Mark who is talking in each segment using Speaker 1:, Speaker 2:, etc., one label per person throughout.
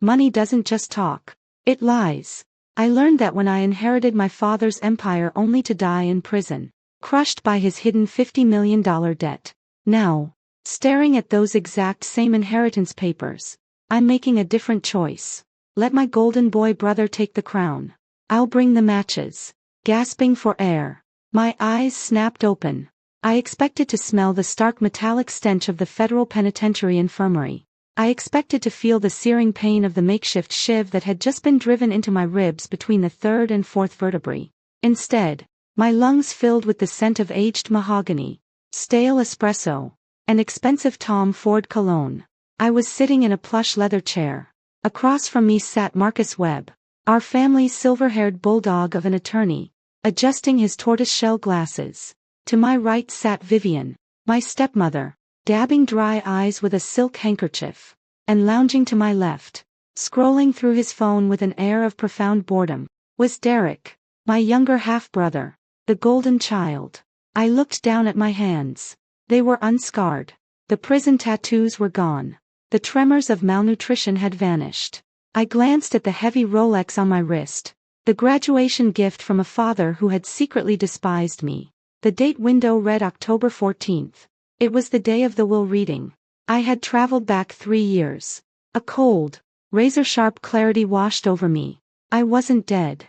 Speaker 1: Money doesn't just talk. It lies. I learned that when I inherited my father's empire only to die in prison, crushed by his hidden $50 million debt. Now, staring at those exact same inheritance papers, I'm making a different choice. Let my golden boy brother take the crown. I'll bring the matches. Gasping for air, my eyes snapped open. I expected to smell the stark metallic stench of the federal penitentiary infirmary. I expected to feel the searing pain of the makeshift shiv that had just been driven into my ribs between the third and fourth vertebrae. Instead, my lungs filled with the scent of aged mahogany, stale espresso, and expensive Tom Ford cologne. I was sitting in a plush leather chair. Across from me sat Marcus Webb, our family's silver-haired bulldog of an attorney, adjusting his tortoiseshell glasses. To my right sat Vivian, my stepmother, dabbing dry eyes with a silk handkerchief, and lounging to my left, scrolling through his phone with an air of profound boredom, was Derek, my younger half-brother, the golden child. I looked down at my hands. They were unscarred. The prison tattoos were gone. The tremors of malnutrition had vanished. I glanced at the heavy Rolex on my wrist, the graduation gift from a father who had secretly despised me. The date window read October 14th. It was the day of the will reading. I had traveled back 3 years. A cold, razor-sharp clarity washed over me. I wasn't dead.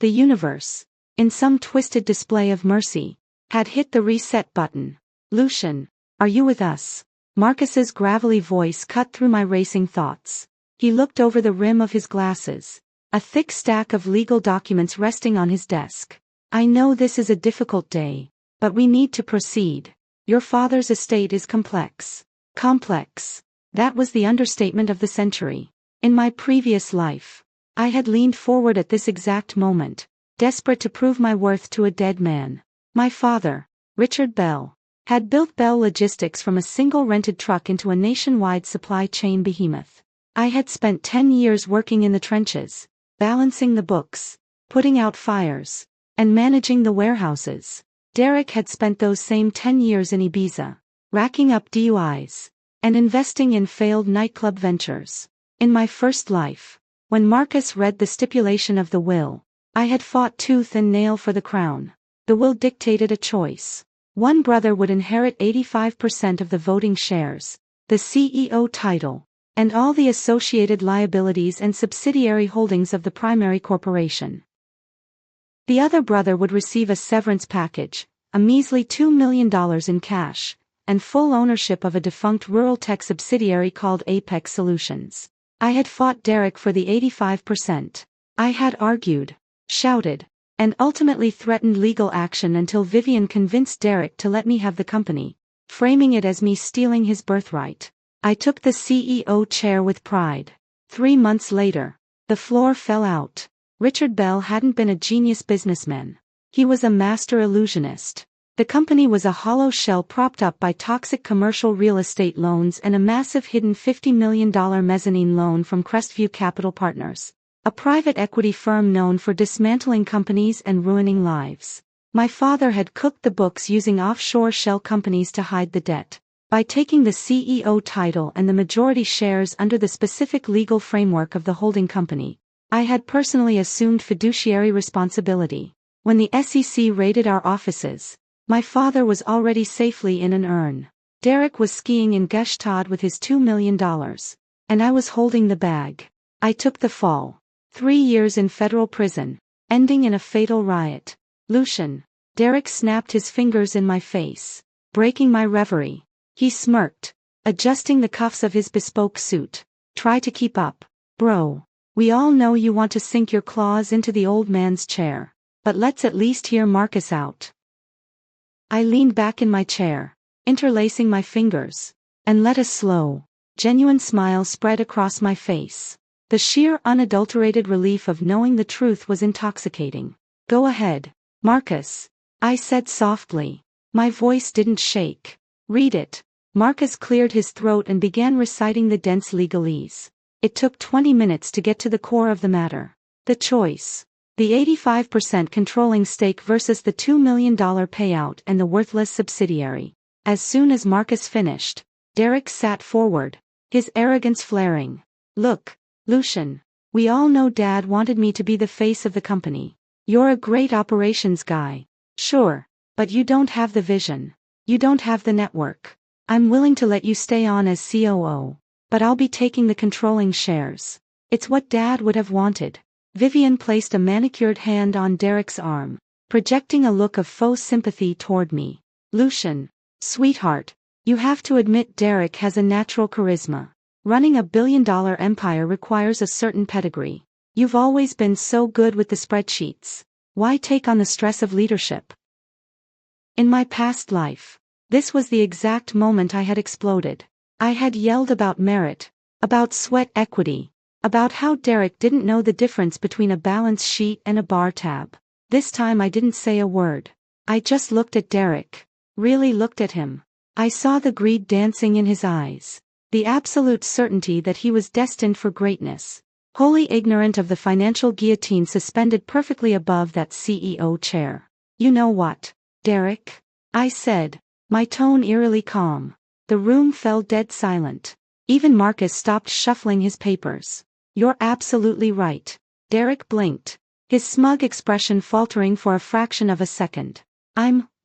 Speaker 1: The universe, in some twisted display of mercy, had hit the reset button. Lucian, are you with us? Marcus's gravelly voice cut through my racing thoughts. He looked over the rim of his glasses, a thick stack of legal documents resting on his desk. I know this is a difficult day, but we need to proceed. Your father's estate is complex. Complex. That was the understatement of the century. In my previous life, I had leaned forward at this exact moment, desperate to prove my worth to a dead man. My father, Richard Bell, had built Bell Logistics from a single rented truck into a nationwide supply chain behemoth. I had spent 10 years working in the trenches, balancing the books, putting out fires, and managing the warehouses. Derek had spent those same 10 years in Ibiza, racking up DUIs, and investing in failed nightclub ventures. In my first life, when Marcus read the stipulation of the will, I had fought tooth and nail for the crown. The will dictated a choice. One brother would inherit 85% of the voting shares, the CEO title, and all the associated liabilities and subsidiary holdings of the primary corporation. The other brother would receive a severance package, a measly $2 million in cash, and full ownership of a defunct rural tech subsidiary called Apex Solutions. I had fought Derek for the 85%. I had argued, shouted, and ultimately threatened legal action until Vivian convinced Derek to let me have the company, framing it as me stealing his birthright. I took the CEO chair with pride. 3 months later, the floor fell out. Richard Bell hadn't been a genius businessman. He was a master illusionist. The company was a hollow shell propped up by toxic commercial real estate loans and a massive hidden $50 million mezzanine loan from Crestview Capital Partners, a private equity firm known for dismantling companies and ruining lives. My father had cooked the books using offshore shell companies to hide the debt. By taking the CEO title and the majority shares under the specific legal framework of the holding company, I had personally assumed fiduciary responsibility. When the SEC raided our offices, my father was already safely in an urn. Derek was skiing in Gestad with his $2 million, and I was holding the bag. I took the fall. 3 years in federal prison, ending in a fatal riot. Lucian. Derek snapped his fingers in my face, breaking my reverie. He smirked, adjusting the cuffs of his bespoke suit. Try to keep up, bro. We all know you want to sink your claws into the old man's chair, but let's at least hear Marcus out. I leaned back in my chair, interlacing my fingers, and let a slow, genuine smile spread across my face. The sheer unadulterated relief of knowing the truth was intoxicating. Go ahead, Marcus, I said softly. My voice didn't shake. Read it. Marcus cleared his throat and began reciting the dense legalese. It took 20 minutes to get to the core of the matter. The choice. The 85% controlling stake versus the $2 million payout and the worthless subsidiary. As soon as Marcus finished, Derek sat forward, his arrogance flaring. Look, Lucian. We all know Dad wanted me to be the face of the company. You're a great operations guy. Sure. But you don't have the vision. You don't have the network. I'm willing to let you stay on as COO. But I'll be taking the controlling shares. It's what Dad would have wanted. Vivian placed a manicured hand on Derek's arm, projecting a look of faux sympathy toward me. Lucian. Sweetheart. You have to admit Derek has a natural charisma. Running a billion-dollar empire requires a certain pedigree. You've always been so good with the spreadsheets. Why take on the stress of leadership? In my past life, this was the exact moment I had exploded. I had yelled about merit, about sweat equity, about how Derek didn't know the difference between a balance sheet and a bar tab. This time I didn't say a word. I just looked at Derek. Really looked at him. I saw the greed dancing in his eyes. The absolute certainty that he was destined for greatness. Wholly ignorant of the financial guillotine suspended perfectly above that CEO chair. You know what, Derek? I said, my tone eerily calm. The room fell dead silent. Even Marcus stopped shuffling his papers. You're absolutely right. Derek blinked, his smug expression faltering for a fraction of a second.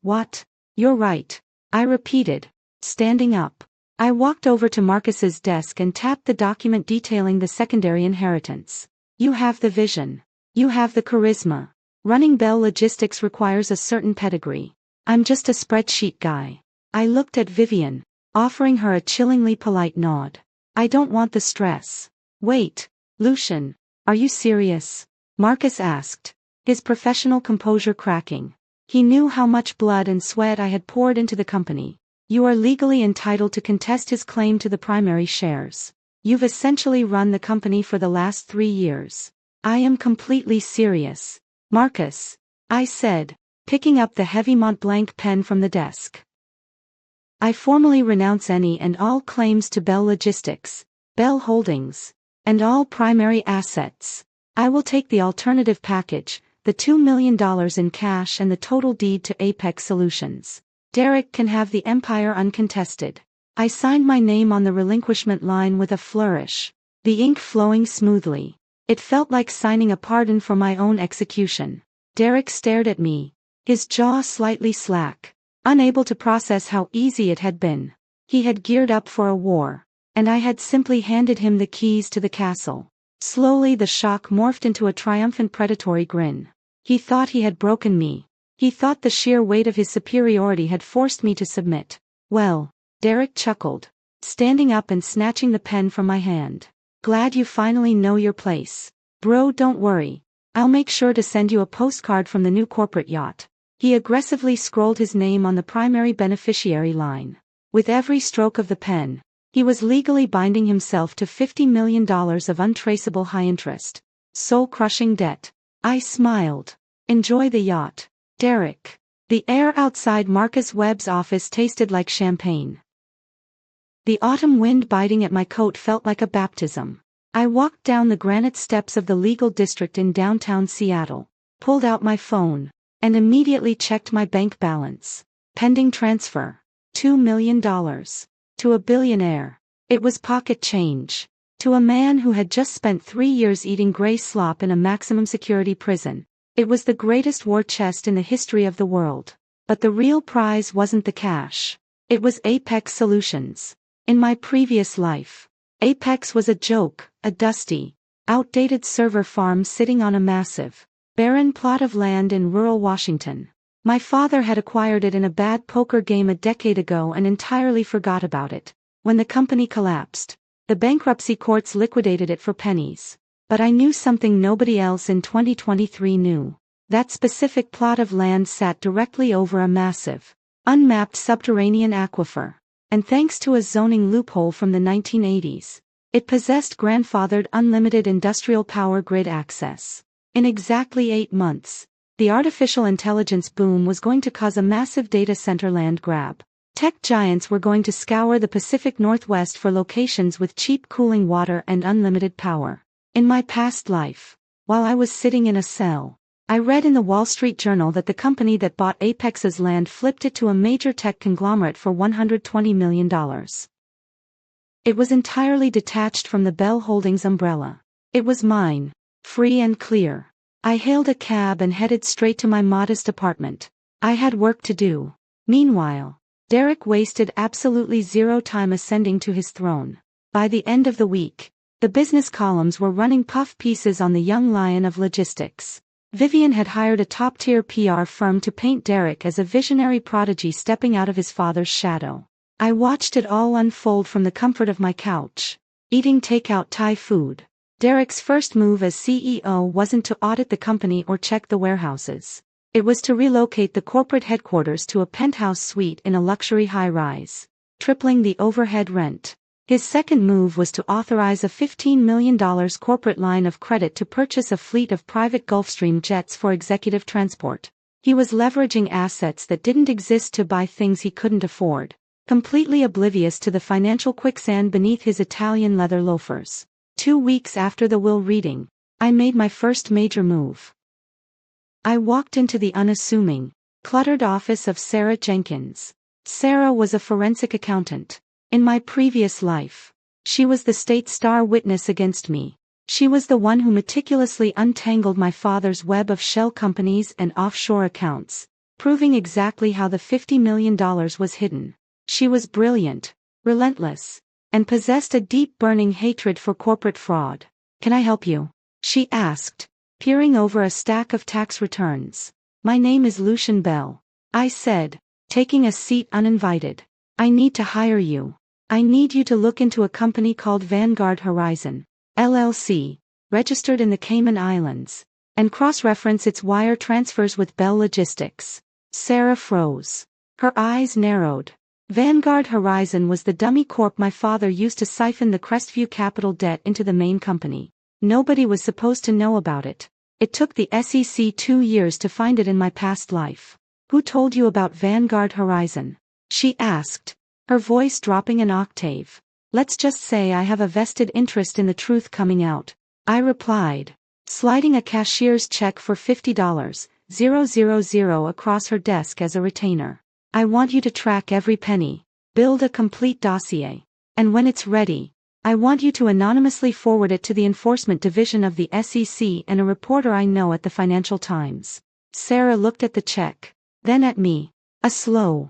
Speaker 1: What? You're right. I repeated, standing up. I walked over to Marcus's desk and tapped the document detailing the secondary inheritance. You have the vision. You have the charisma. Running Bell Logistics requires a certain pedigree. I'm just a spreadsheet guy. I looked at Vivian, offering her a chillingly polite nod. I don't want the stress. Wait, Lucian, are you serious? Marcus asked, his professional composure cracking. He knew how much blood and sweat I had poured into the company. You are legally entitled to contest his claim to the primary shares. You've essentially run the company for the last 3 years. I am completely serious. Marcus, I said, picking up the heavy Montblanc pen from the desk. I formally renounce any and all claims to Bell Logistics, Bell Holdings, and all primary assets. I will take the alternative package, the $2 million in cash and the total deed to Apex Solutions. Derek can have the empire uncontested. I signed my name on the relinquishment line with a flourish, the ink flowing smoothly. It felt like signing a pardon for my own execution. Derek stared at me, his jaw slightly slack, unable to process how easy it had been. He had geared up for a war, and I had simply handed him the keys to the castle. Slowly the shock morphed into a triumphant predatory grin. He thought he had broken me. He thought the sheer weight of his superiority had forced me to submit. Well, Derek chuckled, standing up and snatching the pen from my hand. Glad you finally know your place. Bro, don't worry. I'll make sure to send you a postcard from the new corporate yacht. He aggressively scrolled his name on the primary beneficiary line. With every stroke of the pen, he was legally binding himself to $50 million of untraceable high-interest, soul-crushing debt. I smiled. Enjoy the yacht, Derek. The air outside Marcus Webb's office tasted like champagne. The autumn wind biting at my coat felt like a baptism. I walked down the granite steps of the legal district in downtown Seattle, pulled out my phone, and immediately checked my bank balance. Pending transfer. $2 million. To a billionaire. It was pocket change. To a man who had just spent 3 years eating gray slop in a maximum security prison. It was the greatest war chest in the history of the world. But the real prize wasn't the cash. It was Apex Solutions. In my previous life, Apex was a joke, a dusty, outdated server farm sitting on a massive, barren plot of land in rural Washington. My father had acquired it in a bad poker game a decade ago and entirely forgot about it. When the company collapsed, the bankruptcy courts liquidated it for pennies. But I knew something nobody else in 2023 knew. That specific plot of land sat directly over a massive, unmapped subterranean aquifer. And thanks to a zoning loophole from the 1980s, it possessed grandfathered unlimited industrial power grid access. In exactly 8 months, the artificial intelligence boom was going to cause a massive data center land grab. Tech giants were going to scour the Pacific Northwest for locations with cheap cooling water and unlimited power. In my past life, while I was sitting in a cell, I read in the Wall Street Journal that the company that bought Apex's land flipped it to a major tech conglomerate for $120 million. It was entirely detached from the Bell Holdings umbrella. It was mine, free and clear. I hailed a cab and headed straight to my modest apartment. I had work to do. Meanwhile, Derek wasted absolutely zero time ascending to his throne. By the end of the week, the business columns were running puff pieces on the young lion of logistics. Vivian had hired a top-tier PR firm to paint Derek as a visionary prodigy stepping out of his father's shadow. I watched it all unfold from the comfort of my couch, eating takeout Thai food. Derek's first move as CEO wasn't to audit the company or check the warehouses. It was to relocate the corporate headquarters to a penthouse suite in a luxury high-rise, tripling the overhead rent. His second move was to authorize a $15 million corporate line of credit to purchase a fleet of private Gulfstream jets for executive transport. He was leveraging assets that didn't exist to buy things he couldn't afford, completely oblivious to the financial quicksand beneath his Italian leather loafers. 2 weeks after the will reading, I made my first major move. I walked into the unassuming, cluttered office of Sarah Jenkins. Sarah was a forensic accountant. In my previous life, she was the state star witness against me. She was the one who meticulously untangled my father's web of shell companies and offshore accounts, proving exactly how the $50 million was hidden. She was brilliant, relentless, and possessed a deep burning hatred for corporate fraud. "Can I help you?" she asked, peering over a stack of tax returns. "My name is Lucian Bell," I said, taking a seat uninvited. "I need to hire you. I need you to look into a company called Vanguard Horizon, LLC, registered in the Cayman Islands, and cross-reference its wire transfers with Bell Logistics." Sarah froze. Her eyes narrowed. Vanguard Horizon was the dummy corp my father used to siphon the Crestview Capital debt into the main company. Nobody was supposed to know about it. It took the SEC 2 years to find it in my past life. "Who told you about Vanguard Horizon?" she asked, her voice dropping an octave. "Let's just say I have a vested interest in the truth coming out," I replied, sliding a cashier's check for $50,000 across her desk as a retainer. "I want you to track every penny, build a complete dossier, and when it's ready, I want you to anonymously forward it to the enforcement division of the SEC and a reporter I know at the Financial Times." Sarah looked at the check, then at me. A slow,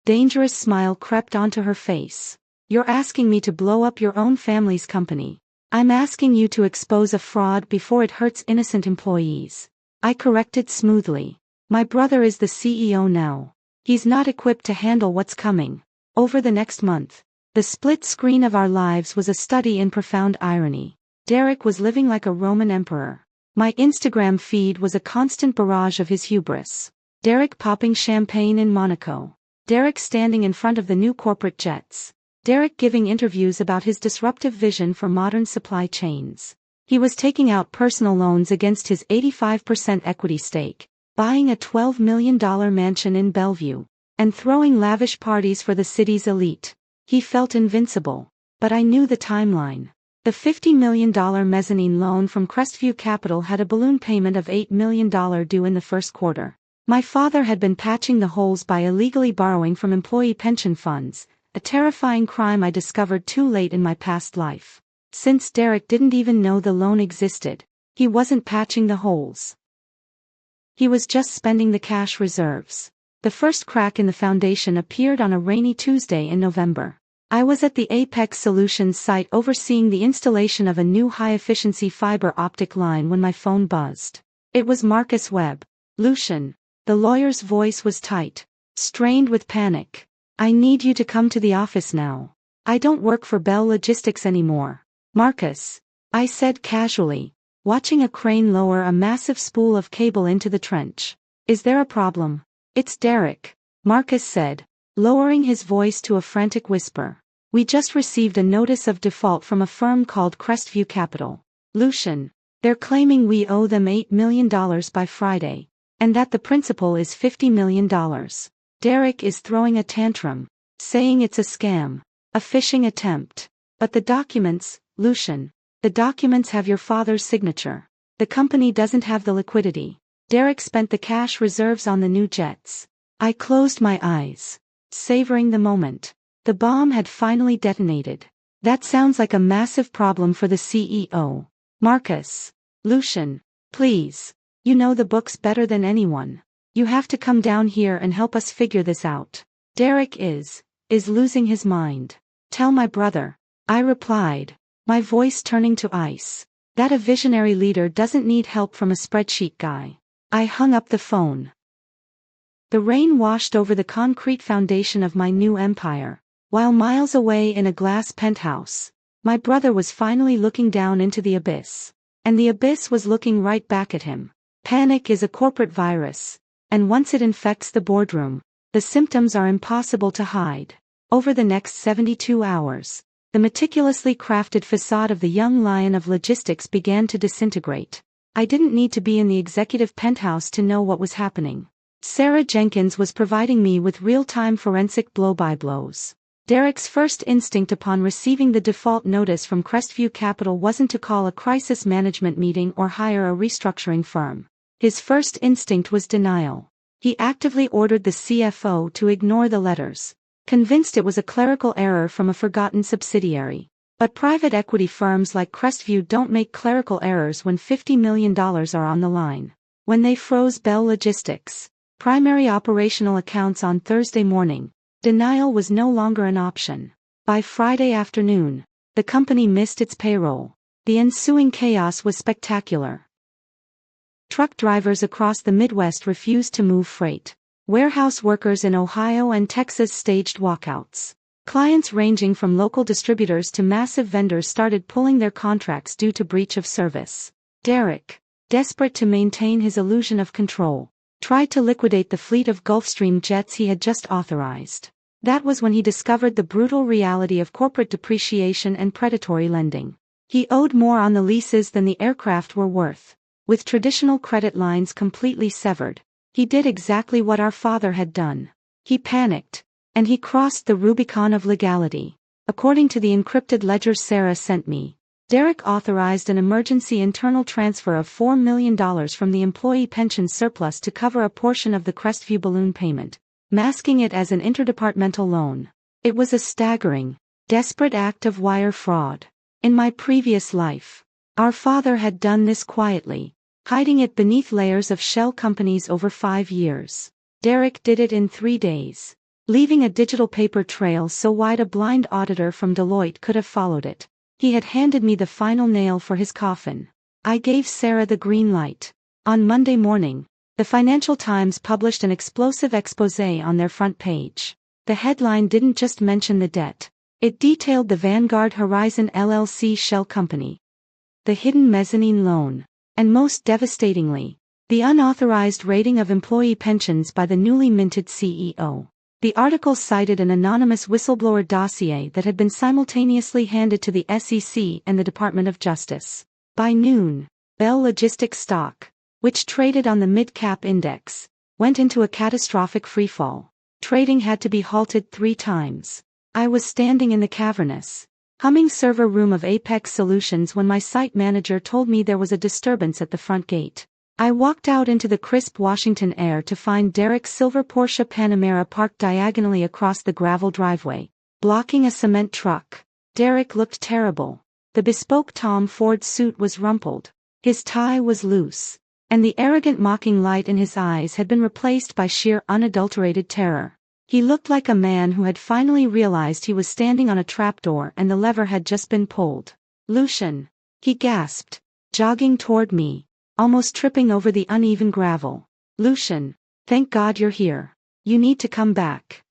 Speaker 1: dangerous smile crept onto her face. "You're asking me to blow up your own family's company. I'm asking you to expose a fraud before it hurts innocent employees," I corrected smoothly. "My brother is the CEO now. He's not equipped to handle what's coming." Over the next month, the split screen of our lives was a study in profound irony. Derek was living like a Roman emperor. My Instagram feed was a constant barrage of his hubris. Derek popping champagne in Monaco. Derek standing in front of the new corporate jets. Derek giving interviews about his disruptive vision for modern supply chains. He was taking out personal loans against his 85% equity stake, buying a $12 million mansion in Bellevue, and throwing lavish parties for the city's elite. He felt invincible. But I knew the timeline. The $50 million mezzanine loan from Crestview Capital had a balloon payment of $8 million due in the first quarter. My father had been patching the holes by illegally borrowing from employee pension funds, a terrifying crime I discovered too late in my past life. Since Derek didn't even know the loan existed, he wasn't patching the holes. He was just spending the cash reserves. The first crack in the foundation appeared on a rainy Tuesday in November. I was at the Apex Solutions site overseeing the installation of a new high-efficiency fiber optic line when my phone buzzed. It was Marcus Webb. "Lucian." The lawyer's voice was tight, strained with panic. "I need you to come to the office now. I don't work for Bell Logistics anymore." "Marcus," I said casually, watching a crane lower a massive spool of cable into the trench. "Is there a problem?" "It's Derek," Marcus said, lowering his voice to a frantic whisper. "We just received a notice of default from a firm called Crestview Capital. Lucian, they're claiming we owe them $8 million by Friday, and that the principal is $50 million. Derek is throwing a tantrum, saying it's a scam, a phishing attempt. But the documents, Lucian, the documents have your father's signature. The company doesn't have the liquidity. Derek spent the cash reserves on the new jets." I closed my eyes, savoring the moment. The bomb had finally detonated. That sounds like a massive problem for the CEO. Marcus. Lucian. Please. You know the books better than anyone. You have to come down here and help us figure this out. Derek is losing his mind. Tell my brother. I replied, my voice turning to ice, that a visionary leader doesn't need help from a spreadsheet guy. I hung up the phone. The rain washed over the concrete foundation of my new empire, while miles away in a glass penthouse, my brother was finally looking down into the abyss. And the abyss was looking right back at him. Panic is a corporate virus, and once it infects the boardroom, the symptoms are impossible to hide. Over the next 72 hours, the meticulously crafted facade of the young lion of logistics began to disintegrate. I didn't need to be in the executive penthouse to know what was happening. Sarah Jenkins was providing me with real-time forensic blow-by-blows. Derek's first instinct upon receiving the default notice from Crestview Capital wasn't to call a crisis management meeting or hire a restructuring firm. His first instinct was denial. He actively ordered the CFO to ignore the letters, convinced it was a clerical error from a forgotten subsidiary. But private equity firms like Crestview don't make clerical errors when $50 million are on the line. When they froze Bell Logistics' primary operational accounts on Thursday morning, denial was no longer an option. By Friday afternoon, the company missed its payroll. The ensuing chaos was spectacular. Truck drivers across the Midwest refused to move freight. Warehouse workers in Ohio and Texas staged walkouts. Clients ranging from local distributors to massive vendors started pulling their contracts due to breach of service. Derek, desperate to maintain his illusion of control, tried to liquidate the fleet of Gulfstream jets he had just authorized. That was when he discovered the brutal reality of corporate depreciation and predatory lending. He owed more on the leases than the aircraft were worth. With traditional credit lines completely severed, he did exactly what our father had done. He panicked, and he crossed the Rubicon of legality. According to the encrypted ledger Sarah sent me, Derek authorized an emergency internal transfer of $4 million from the employee pension surplus to cover a portion of the Crestview balloon payment, masking it as an interdepartmental loan. It was a staggering, desperate act of wire fraud. In my previous life, our father had done this quietly, hiding it beneath layers of shell companies over 5 years. Derek did it in 3 days, leaving a digital paper trail so wide a blind auditor from Deloitte could have followed it. He had handed me the final nail for his coffin. I gave Sarah the green light. On Monday morning, the Financial Times published an explosive exposé on their front page. The headline didn't just mention the debt. It detailed the Vanguard Horizon LLC shell company, the hidden mezzanine loan, and most devastatingly, the unauthorized raiding of employee pensions by the newly minted CEO. The article cited an anonymous whistleblower dossier that had been simultaneously handed to the SEC and the Department of Justice. By noon, Bell Logistics stock, which traded on the mid-cap index, went into a catastrophic freefall. Trading had to be halted 3 times. I was standing in the cavernous, humming server room of Apex Solutions when my site manager told me there was a disturbance at the front gate. I walked out into the crisp Washington air to find Derek's silver Porsche Panamera parked diagonally across the gravel driveway, blocking a cement truck. Derek looked terrible. The bespoke Tom Ford suit was rumpled. His tie was loose, and the arrogant mocking light in his eyes had been replaced by sheer unadulterated terror. He looked like a man who had finally realized he was standing on a trapdoor and the lever had just been pulled. Lucian, he gasped, jogging toward me, almost tripping over the uneven gravel. Lucian, thank God you're here. You need to come back.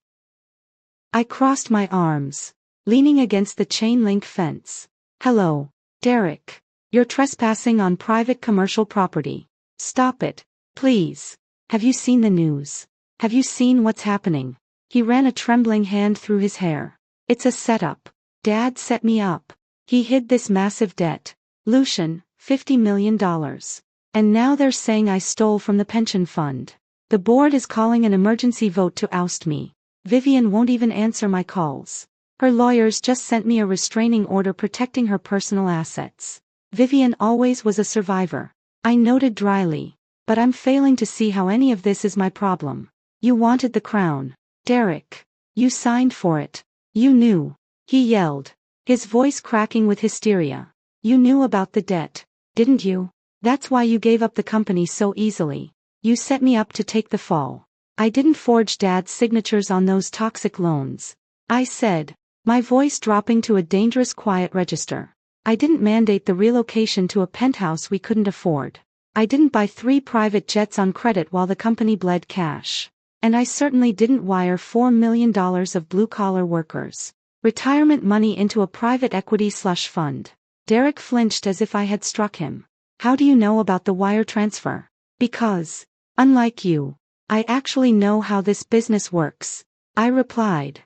Speaker 1: I crossed my arms, leaning against the chain-link fence. Hello, Derek. You're trespassing on private commercial property. Stop it, please. Have you seen the news? Have you seen what's happening? He ran a trembling hand through his hair. It's a setup. Dad set me up. He hid this massive debt. Lucian, $50 million. And now they're saying I stole from the pension fund. The board is calling an emergency vote to oust me. Vivian won't even answer my calls. Her lawyers just sent me a restraining order protecting her personal assets. Vivian always was a survivor, I noted dryly. But I'm failing to see how any of this is my problem. You wanted the crown, Derek. You signed for it. You knew. He yelled. his voice cracking with hysteria. You knew about the debt, didn't you? That's why you gave up the company so easily. You set me up to take the fall. I didn't forge Dad's signatures on those toxic loans, I said, my voice dropping to a dangerous quiet register. I didn't mandate the relocation to a penthouse we couldn't afford. I didn't buy 3 private jets on credit while the company bled cash. And I certainly didn't wire $4 million of blue-collar workers' retirement money into a private equity slush fund. Derek flinched as if I had struck him. How do you know about the wire transfer? Because, unlike you, I actually know how this business works, I replied.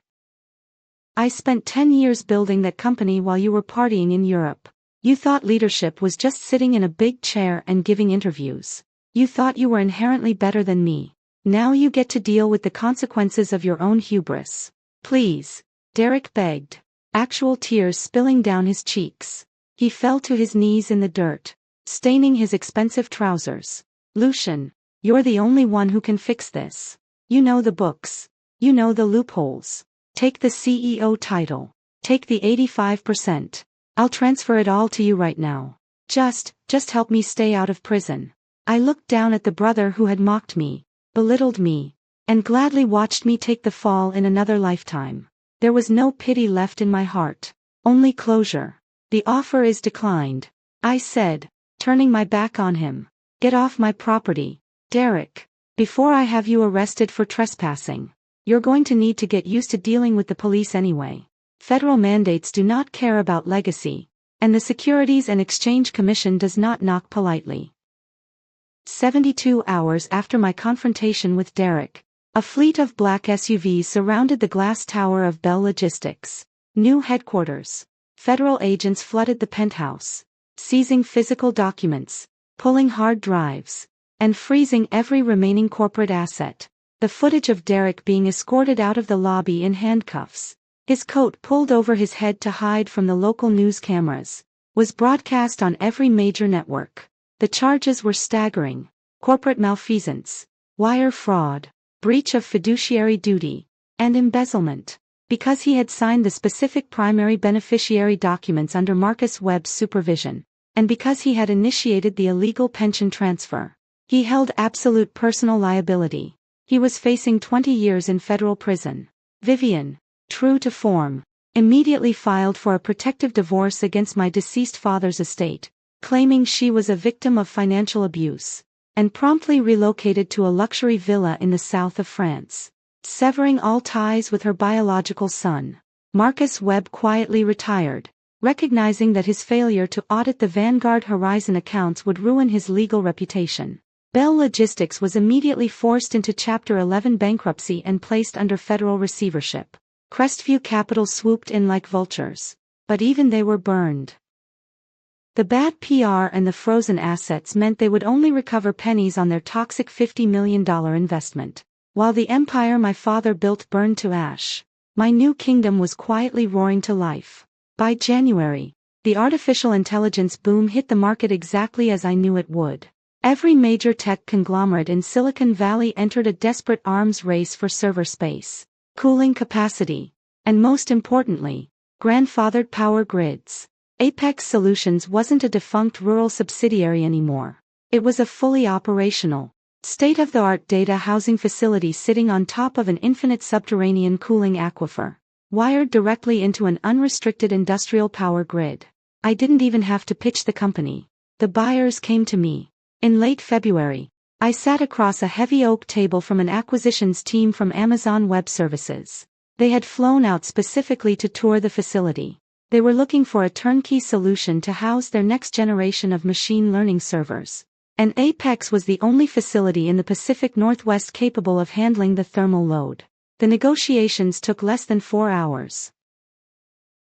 Speaker 1: I spent 10 years building that company while you were partying in Europe. You thought leadership was just sitting in a big chair and giving interviews. You thought you were inherently better than me. Now you get to deal with the consequences of your own hubris. Please, Derek begged, actual tears spilling down his cheeks. He fell to his knees in the dirt, staining his expensive trousers. Lucian, you're the only one who can fix this. You know the books. You know the loopholes. Take the CEO title. Take the 85%. I'll transfer it all to you right now. Just help me stay out of prison. I looked down at the brother who had mocked me, belittled me, and gladly watched me take the fall in another lifetime. There was no pity left in my heart, only closure. The offer is declined, I said, turning my back on him. Get off my property, Derek, before I have you arrested for trespassing. You're going to need to get used to dealing with the police anyway. Federal mandates do not care about legacy, and the Securities and Exchange Commission does not knock politely. 72 hours after my confrontation with Derek, a fleet of black SUVs surrounded the glass tower of Bell Logistics' new headquarters. Federal agents flooded the penthouse, seizing physical documents, pulling hard drives, and freezing every remaining corporate asset. The footage of Derek being escorted out of the lobby in handcuffs, his coat pulled over his head to hide from the local news cameras, was broadcast on every major network. The charges were staggering: corporate malfeasance, wire fraud, breach of fiduciary duty, and embezzlement. Because he had signed the specific primary beneficiary documents under Marcus Webb's supervision, and because he had initiated the illegal pension transfer, he held absolute personal liability. He was facing 20 years in federal prison. Vivian, true to form, immediately filed for a protective divorce against my deceased father's estate, claiming she was a victim of financial abuse, and promptly relocated to a luxury villa in the south of France, severing all ties with her biological son. Marcus Webb quietly retired, recognizing that his failure to audit the Vanguard Horizon accounts would ruin his legal reputation. Bell Logistics was immediately forced into Chapter 11 bankruptcy and placed under federal receivership. Crestview Capital swooped in like vultures, but even they were burned. The bad PR and the frozen assets meant they would only recover pennies on their toxic $50 million investment. While the empire my father built burned to ash, my new kingdom was quietly roaring to life. By January, the artificial intelligence boom hit the market exactly as I knew it would. Every major tech conglomerate in Silicon Valley entered a desperate arms race for server space, cooling capacity, and most importantly, grandfathered power grids. Apex Solutions wasn't a defunct rural subsidiary anymore. It was a fully operational, state-of-the-art data housing facility sitting on top of an infinite subterranean cooling aquifer, wired directly into an unrestricted industrial power grid. I didn't even have to pitch the company. The buyers came to me. In late February, I sat across a heavy oak table from an acquisitions team from Amazon Web Services. They had flown out specifically to tour the facility. They were looking for a turnkey solution to house their next generation of machine learning servers. And Apex was the only facility in the Pacific Northwest capable of handling the thermal load. The negotiations took less than 4 hours.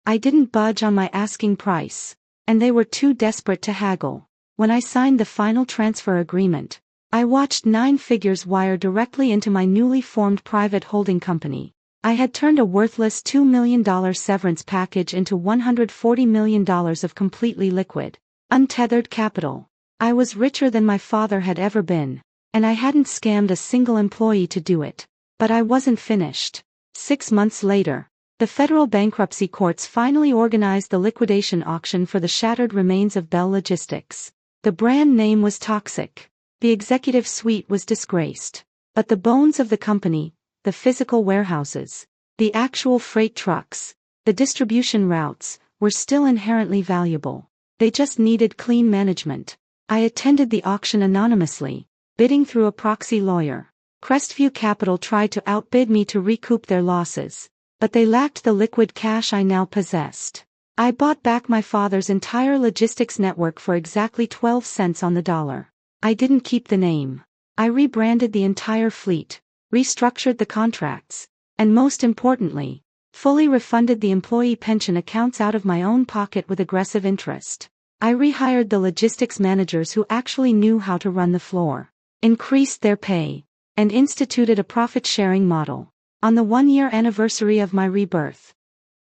Speaker 1: I didn't budge on my asking price, and they were too desperate to haggle. When I signed the final transfer agreement, I watched 9 figures wire directly into my newly formed private holding company. I had turned a worthless $2 million severance package into $140 million of completely liquid, untethered capital. I was richer than my father had ever been, and I hadn't scammed a single employee to do it. But I wasn't finished. 6 months later, The federal bankruptcy courts finally organized the liquidation auction for the shattered remains of Bell Logistics. The brand name was toxic. The executive suite was disgraced. But the bones of the company, the physical warehouses, the actual freight trucks, the distribution routes, were still inherently valuable. They just needed clean management. I attended the auction anonymously, bidding through a proxy lawyer. Crestview Capital tried to outbid me to recoup their losses, but they lacked the liquid cash I now possessed. I bought back my father's entire logistics network for exactly 12 cents on the dollar. I didn't keep the name. I rebranded the entire fleet, restructured the contracts, and most importantly, fully refunded the employee pension accounts out of my own pocket with aggressive interest. I rehired the logistics managers who actually knew how to run the floor, increased their pay, and instituted a profit-sharing model. On the one-year anniversary of my rebirth,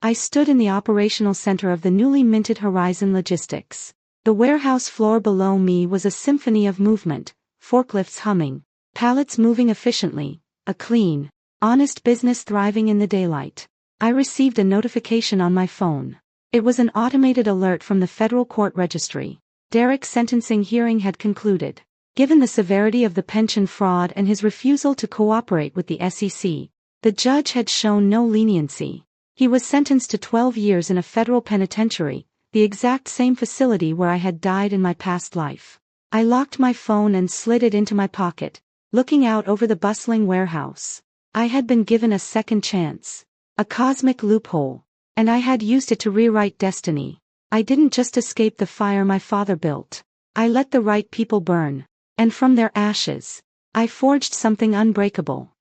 Speaker 1: I stood in the operational center of the newly minted Horizon Logistics. The warehouse floor below me was a symphony of movement, forklifts humming, pallets moving efficiently, a clean, honest business thriving in the daylight. I received a notification on my phone. It was an automated alert from the federal court registry. Derek's sentencing hearing had concluded. Given the severity of the pension fraud and his refusal to cooperate with the SEC, the judge had shown no leniency. He was sentenced to 12 years in a federal penitentiary, the exact same facility where I had died in my past life. I locked my phone and slid it into my pocket, looking out over the bustling warehouse. I had been given a second chance, a cosmic loophole, and I had used it to rewrite destiny. I didn't just escape the fire my father built. I let the right people burn, and from their ashes, I forged something unbreakable.